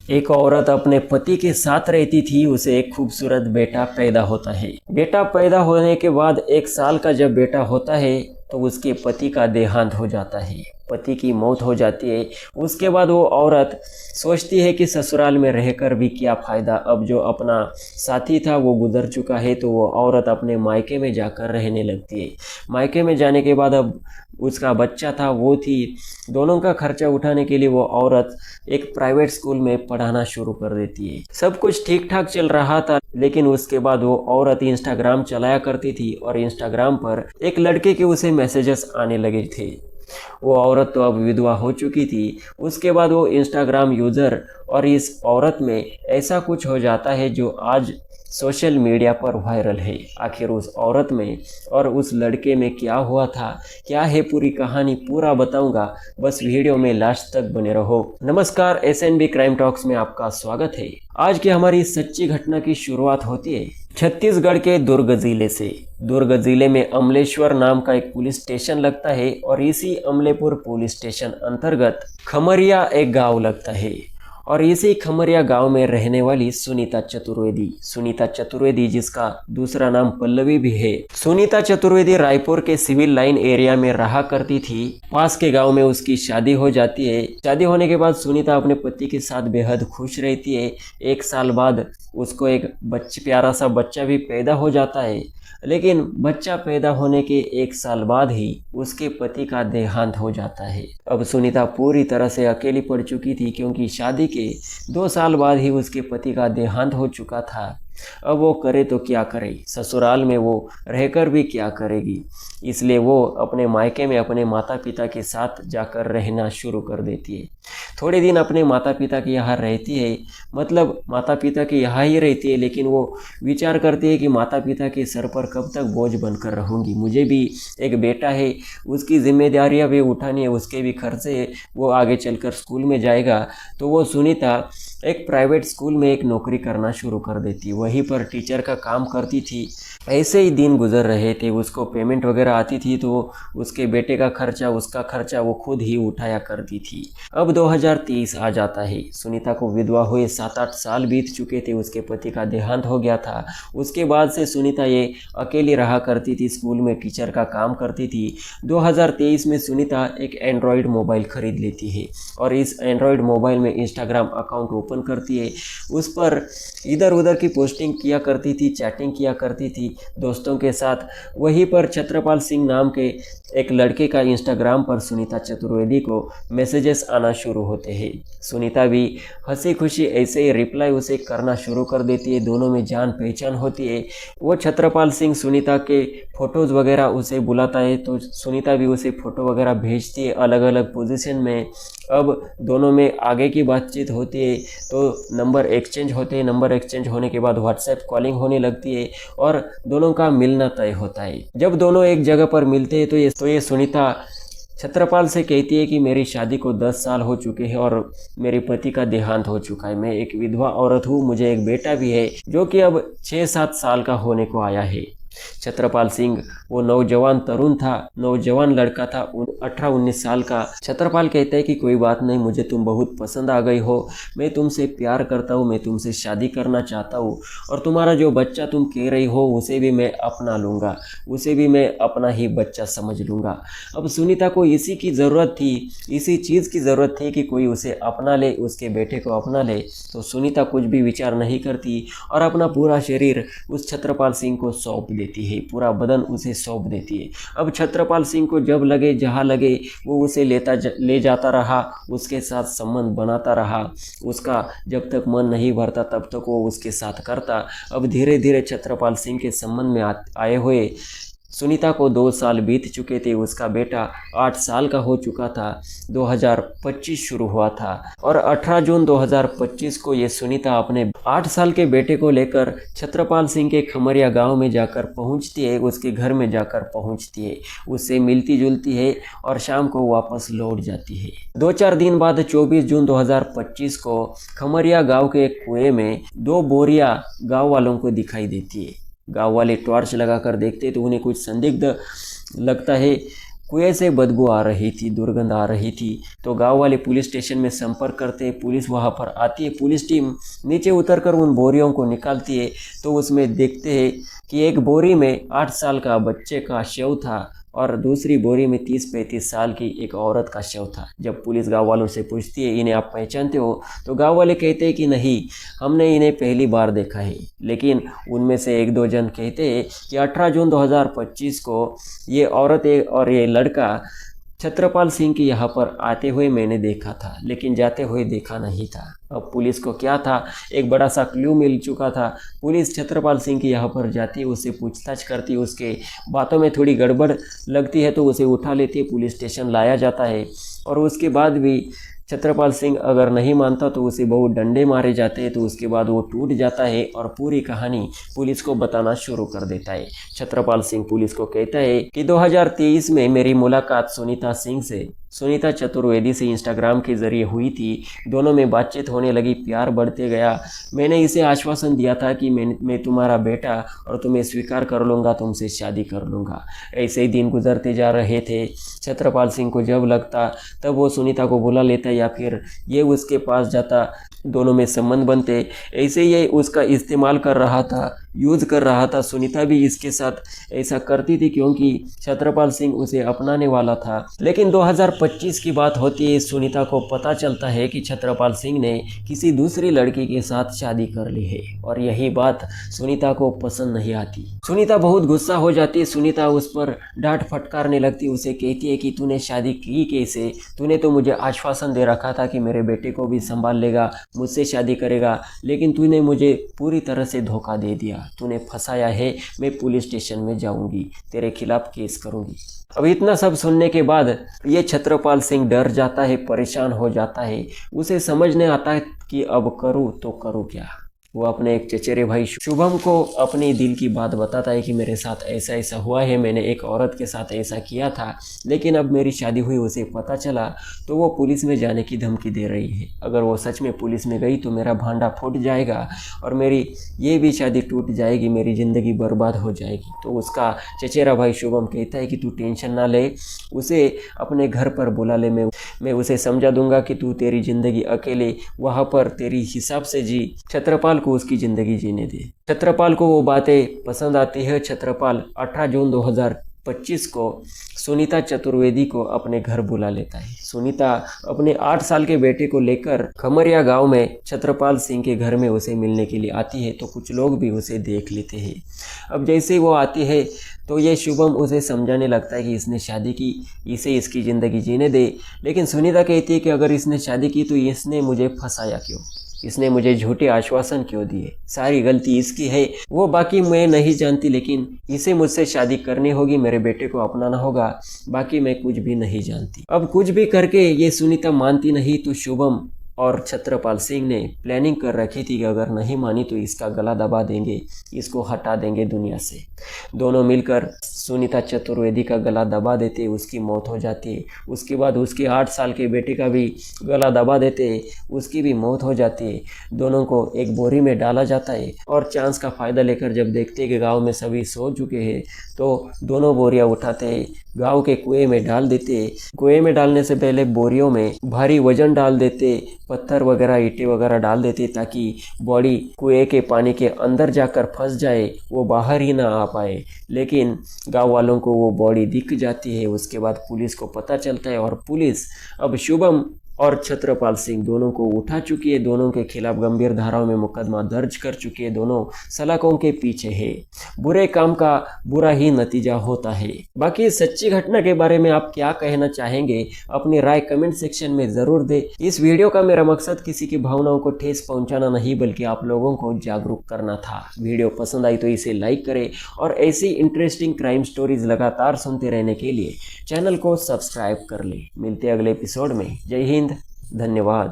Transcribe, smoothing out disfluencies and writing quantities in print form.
एक औरत अपने पति के साथ रहती थी। उसे एक खूबसूरत बेटा पैदा होता है। बेटा पैदा होने के बाद 1 साल का जब बेटा होता है तो उसके पति का देहांत हो जाता है। पति की मौत हो जाती है। उसके बाद वो औरत सोचती है कि ससुराल में रहकर भी क्या फ़ायदा, अब जो अपना साथी था वो गुजर चुका है। तो वो औरत अपने मायके में जाकर रहने लगती है। मायके में जाने के बाद अब उसका बच्चा था, वो थी। दोनों का खर्चा उठाने के लिए वो औरत एक प्राइवेट स्कूल में पढ़ाना शुरू कर देती है। सब कुछ ठीक ठाक चल रहा था, लेकिन उसके बाद वो औरत इंस्टाग्राम चलाया करती थी और इंस्टाग्राम पर एक लड़के के उसे मैसेजेस आने लगे थे। वो औरत तो अब विधवा हो चुकी थी। उसके बाद वो इंस्टाग्राम यूज़र और इस औरत में ऐसा कुछ हो जाता है जो आज सोशल मीडिया पर वायरल है। आखिर उस औरत में और उस लड़के में क्या हुआ था, क्या है पूरी कहानी, पूरा बताऊंगा। बस वीडियो में लास्ट तक बने रहो। नमस्कार, एसएनबी क्राइम टॉक्स में आपका स्वागत है। आज की हमारी सच्ची घटना की शुरुआत होती है छत्तीसगढ़ के दुर्ग जिले से। दुर्ग जिले में अमलेश्वर नाम का एक पुलिस स्टेशन लगता है और इसी अमलेपुर पुलिस स्टेशन अंतर्गत खमरिया एक गांव लगता है। और इसी खमरिया गांव में रहने वाली सुनीता चतुर्वेदी जिसका दूसरा नाम पल्लवी भी है। सुनीता चतुर्वेदी रायपुर के सिविल लाइन एरिया में रहा करती थी। पास के गांव में उसकी शादी हो जाती है। शादी होने के बाद सुनीता अपने पति के साथ बेहद खुश रहती है। 1 साल बाद उसको एक प्यारा सा बच्चा भी पैदा हो जाता है। लेकिन बच्चा पैदा होने के 1 साल बाद ही उसके पति का देहांत हो जाता है। अब सुनीता पूरी तरह से अकेली पड़ चुकी थी, क्योंकि शादी के 2 साल बाद ही उसके पति का देहांत हो चुका था। अब वो करे तो क्या करे, ससुराल में वो रहकर भी क्या करेगी। इसलिए वो अपने मायके में अपने माता पिता के साथ जाकर रहना शुरू कर देती है। थोड़े दिन अपने माता पिता के यहाँ रहती है, मतलब माता पिता के यहाँ ही रहती है, लेकिन वो विचार करती है कि माता पिता के सर पर कब तक बोझ बनकर रहूँगी। मुझे भी एक बेटा है, उसकी जिम्मेदारियाँ भी उठानी है, उसके भी खर्चे, वो आगे चलकर स्कूल में जाएगा। तो वो सुनीता एक प्राइवेट स्कूल में एक नौकरी करना शुरू कर देती, वहीं पर टीचर का काम करती थी। ऐसे ही दिन गुजर रहे थे। उसको पेमेंट वगैरह आती थी तो उसके बेटे का खर्चा, उसका खर्चा वो खुद ही उठाया करती थी। अब 2023 आ जाता है। सुनीता को विधवा हुए 7-8 साल बीत चुके थे। उसके पति का देहांत हो गया था। उसके बाद से सुनीता ये अकेली रहा करती थी, स्कूल में टीचर का काम करती थी। 2023 में सुनीता एक एंड्रॉयड मोबाइल खरीद लेती है और इस एंड्रॉयड मोबाइल में इंस्टाग्राम अकाउंट ओपन करती है। उस पर इधर उधर की पोस्टिंग किया करती थी, चैटिंग किया करती थी दोस्तों के साथ। वहीं पर छत्रपाल सिंह नाम के एक लड़के का इंस्टाग्राम पर सुनीता चतुर्वेदी को मैसेजेस आना शुरू होते हैं। सुनीता भी हंसी खुशी ऐसे ही रिप्लाई उसे करना शुरू कर देती है। दोनों में जान पहचान होती है। वो छत्रपाल सिंह सुनीता के फ़ोटोज़ वगैरह उसे बुलाता है तो सुनीता भी उसे फ़ोटो वगैरह भेजती है अलग अलग पोजीशन में। अब दोनों में आगे की बातचीत होती है तो नंबर एक्सचेंज होते हैं। नंबर एक्सचेंज होने के बाद व्हाट्सएप कॉलिंग होने लगती है और दोनों का मिलना तय होता है। जब दोनों एक जगह पर मिलते हैं तो ये सुनीता छत्रपाल से कहती है कि मेरी शादी को 10 साल हो चुके हैं और मेरे पति का देहांत हो चुका है। मैं एक विधवा औरत हूँ, मुझे एक बेटा भी है जो कि अब 6-7 साल का होने को आया है। छत्रपाल सिंह वो नौजवान तरुण था, नौजवान लड़का था, 18-19 साल का। छत्रपाल कहता है कि कोई बात नहीं, मुझे तुम बहुत पसंद आ गई हो, मैं तुमसे प्यार करता हूँ, मैं तुमसे शादी करना चाहता हूँ और तुम्हारा जो बच्चा तुम कह रही हो उसे भी मैं अपना लूँगा, उसे भी मैं अपना ही बच्चा समझ लूँगा। अब सुनीता को इसी की ज़रूरत थी, इसी चीज़ की ज़रूरत थी कि कोई उसे अपना ले, उसके बेटे को अपना ले। तो सुनीता कुछ भी विचार नहीं करती और अपना पूरा शरीर उस छत्रपाल सिंह को सौंप देती है, पूरा बदन उसे सौंप देती है। अब छत्रपाल सिंह को जब लगे, जहाँ लगे, वो उसे ले जाता रहा, उसके साथ संबंध बनाता रहा। उसका जब तक मन नहीं भरता तब तक वो उसके साथ करता। अब धीरे धीरे छत्रपाल सिंह के संबंध में आए हुए सुनीता को 2 साल बीत चुके थे। उसका बेटा 8 साल का हो चुका था। 2025 शुरू हुआ था और 18 जून 2025 को ये सुनीता अपने 8 साल के बेटे को लेकर छत्रपाल सिंह के खमरिया गांव में जाकर पहुंचती है, उसके घर में जाकर पहुंचती है, उससे मिलती जुलती है और शाम को वापस लौट जाती है। 2-4 दिन बाद 24 जून 2025 को खमरिया गांव के एक कुएं में 2 बोरियां गांव वालों को दिखाई देती है। गांव वाले टॉर्च लगाकर देखते तो उन्हें कुछ संदिग्ध लगता है। कुएं से बदबू आ रही थी, दुर्गंध आ रही थी। तो गांव वाले पुलिस स्टेशन में संपर्क करते हैं, पुलिस वहां पर आती है, पुलिस टीम नीचे उतरकर उन बोरियों को निकालती है। तो उसमें देखते हैं कि एक बोरी में 8 साल का बच्चे का शव था और दूसरी बोरी में 30-35 साल की एक औरत का शव था। जब पुलिस गांव वालों से पूछती है इन्हें आप पहचानते हो, तो गांव वाले कहते हैं कि नहीं, हमने इन्हें पहली बार देखा है। लेकिन उनमें से 1-2 जन कहते हैं कि 18 जून 2025 को ये औरत और ये लड़का छत्रपाल सिंह की यहाँ पर आते हुए मैंने देखा था, लेकिन जाते हुए देखा नहीं था। अब पुलिस को क्या था, एक बड़ा सा क्लू मिल चुका था। पुलिस छत्रपाल सिंह की यहाँ पर जाती है, उससे पूछताछ करती है, उसके बातों में थोड़ी गड़बड़ लगती है तो उसे उठा लेती है, पुलिस स्टेशन लाया जाता है। और उसके बाद भी छत्रपाल सिंह अगर नहीं मानता तो उसे बहुत डंडे मारे जाते हैं। तो उसके बाद वो टूट जाता है और पूरी कहानी पुलिस को बताना शुरू कर देता है। छत्रपाल सिंह पुलिस को कहता है कि 2023 में मेरी मुलाकात सुनीता चतुर्वेदी से इंस्टाग्राम के जरिए हुई थी। दोनों में बातचीत होने लगी, प्यार बढ़ते गया। मैंने इसे आश्वासन दिया था कि मैं तुम्हारा बेटा और तुम्हें स्वीकार कर लूँगा, तुमसे शादी कर लूँगा। ऐसे ही दिन गुजरते जा रहे थे। छत्रपाल सिंह को जब लगता तब वो सुनीता को बुला लेता या फिर ये उसके पास जाता, दोनों में संबंध बनते। ऐसे ही ये उसका इस्तेमाल कर रहा था, यूज़ कर रहा था। सुनीता भी इसके साथ ऐसा करती थी क्योंकि छत्रपाल सिंह उसे अपनाने वाला था। लेकिन 2025 की बात होती है, सुनीता को पता चलता है कि छत्रपाल सिंह ने किसी दूसरी लड़की के साथ शादी कर ली है और यही बात सुनीता को पसंद नहीं आती। सुनीता बहुत गुस्सा हो जाती है, सुनीता उस पर डांट फटकारने लगती, उसे कहती है कि तूने शादी की कैसे? तूने तो मुझे आश्वासन दे रखा था कि मेरे बेटे को भी संभाल लेगा, मुझसे शादी करेगा, लेकिन तूने मुझे पूरी तरह से धोखा दे दिया, तूने फंसाया है। मैं पुलिस स्टेशन में जाऊंगी, तेरे खिलाफ केस करूंगी। अब इतना सब सुनने के बाद ये छत्रपाल सिंह डर जाता है, परेशान हो जाता है। उसे समझ नहीं आता है कि अब करूँ तो करूँ क्या। वो अपने एक चचेरे भाई शुभम को अपनी दिल की बात बताता है कि मेरे साथ ऐसा ऐसा हुआ है, मैंने एक औरत के साथ ऐसा किया था, लेकिन अब मेरी शादी हुई, उसे पता चला तो वो पुलिस में जाने की धमकी दे रही है। अगर वो सच में पुलिस में गई तो मेरा भांडा फूट जाएगा और मेरी ये भी शादी टूट जाएगी, मेरी ज़िंदगी बर्बाद हो जाएगी। तो उसका चचेरा भाई शुभम कहता है कि तू टेंशन ना ले, उसे अपने घर पर बुला ले, मैं उसे समझा दूंगा कि तू तेरी ज़िंदगी अकेले वहाँ पर तेरी हिसाब से जी। छत्रपाल को उसकी ज़िंदगी जीने दे। छत्रपाल को वो बातें पसंद आती है। छत्रपाल 18 जून 2025 को सुनीता चतुर्वेदी को अपने घर बुला लेता है। सुनीता अपने 8 साल के बेटे को लेकर खमरिया गांव में छत्रपाल सिंह के घर में उसे मिलने के लिए आती है। तो कुछ लोग भी उसे देख लेते हैं। अब जैसे वो आती है तो ये शुभम उसे समझाने लगता है कि इसने शादी की, इसे इसकी ज़िंदगी जीने दे। लेकिन सुनीता कहती है कि अगर इसने शादी की तो इसने मुझे फंसाया क्यों, इसने मुझे झूठे आश्वासन क्यों दिए, सारी गलती इसकी है। वो बाकी मैं नहीं जानती, लेकिन इसे मुझसे शादी करनी होगी, मेरे बेटे को अपनाना होगा, बाकी मैं कुछ भी नहीं जानती। अब कुछ भी करके ये सुनीता मानती नहीं तो शुभम और छत्रपाल सिंह ने प्लानिंग कर रखी थी कि अगर नहीं मानी तो इसका गला दबा देंगे, इसको हटा देंगे दुनिया से। दोनों मिलकर सुनीता चतुर्वेदी का गला दबा देते, उसकी मौत हो जाती है। उसके बाद उसके 8 साल के बेटे का भी गला दबा देते, उसकी भी मौत हो जाती है। दोनों को एक बोरी में डाला जाता है और चांस का फ़ायदा लेकर जब देखते हैं कि गाँव में सभी सो चुके हैं तो दोनों बोरियां उठाते गांव के कुएं में डाल देते। कुएं में डालने से पहले बोरियों में भारी वजन डाल देते, पत्थर वगैरह ईंटें वगैरह डाल देते ताकि बॉडी कुएं के पानी के अंदर जाकर फंस जाए, वो बाहर ही ना आ पाए। लेकिन गांव वालों को वो बॉडी दिख जाती है। उसके बाद पुलिस को पता चलता है और पुलिस अब शुभम और छत्रपाल सिंह दोनों को उठा चुकी है, दोनों के खिलाफ गंभीर धाराओं में मुकदमा दर्ज कर चुकी है, दोनों सलाखों के पीछे है। बुरे काम का बुरा ही नतीजा होता है। बाकी इस सच्ची घटना के बारे में आप क्या कहना चाहेंगे, अपनी राय कमेंट सेक्शन में ज़रूर दें। इस वीडियो का मेरा मकसद किसी की भावनाओं को ठेस पहुंचाना नहीं, बल्कि आप लोगों को जागरूक करना था। वीडियो पसंद आई तो इसे लाइक करें और ऐसी इंटरेस्टिंग क्राइम स्टोरीज लगातार सुनते रहने के लिए चैनल को सब्सक्राइब कर लें। मिलते हैं अगले एपिसोड में। जय हिंद, धन्यवाद।